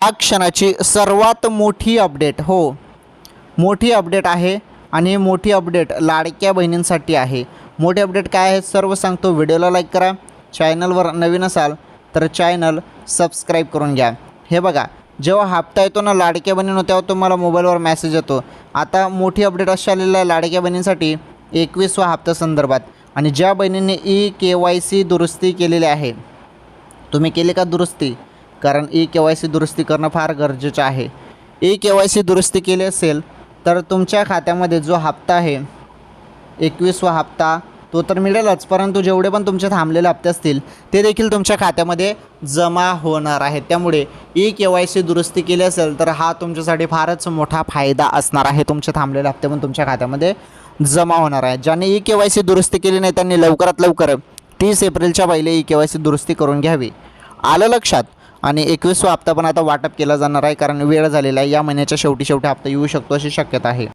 या क्षणाची सर्वात मोठी अपडेट, हो मोठी अपडेट आहे आणि ही मोठी अपडेट लाडक्या बहिणींसाठी आहे. मोठी अपडेट काय आहे सर्व सांगतो. व्हिडिओला लाईक करा, चॅनलवर नवीन असाल तर चॅनल सबस्क्राईब करून घ्या. हे बघा, जेव्हा हप्ता येतो ना लाडक्या बहिणींनो, तेव्हा तुम्हाला मोबाईलवर मेसेज येतो. आता मोठी अपडेट अशी आलेली आहे लाडक्या बहिणींसाठी 21वा हप्ता संदर्भात. आणि ज्या बहिणींनी KYC दुरुस्ती केलेली आहे, तुम्ही केली का दुरुस्ती? कारण KYC दुरुस्ती करणं फार गरजेचं आहे. KYC दुरुस्ती केली असेल तर तुमच्या खात्यामध्ये जो हप्ता आहे 21वा हप्ता तो तर मिळेलच, परंतु जेवढे पण तुमचे थांबलेले हप्ते असतील ते देखील तुमच्या खात्यामध्ये जमा होणार आहेत. त्यामुळे KYC दुरुस्ती केली असेल तर हा तुमच्यासाठी फारच मोठा फायदा असणार आहे. तुमचे थांबलेले हप्ते पण तुमच्या खात्यामध्ये जमा होणार आहे. ज्यांनी KYC दुरुस्ती केली नाही त्यांनी लवकरात लवकर 30 एप्रिलच्या पहिले KYC दुरुस्ती करून घ्यावी. आलं लक्षात? आणि 21वा हप्ता पण आता वाटप केला जाणार आहे, कारण वेळ झालेला आहे. या महिन्याच्या शेवटी हप्ता येऊ शकतो अशी शक्यता आहे.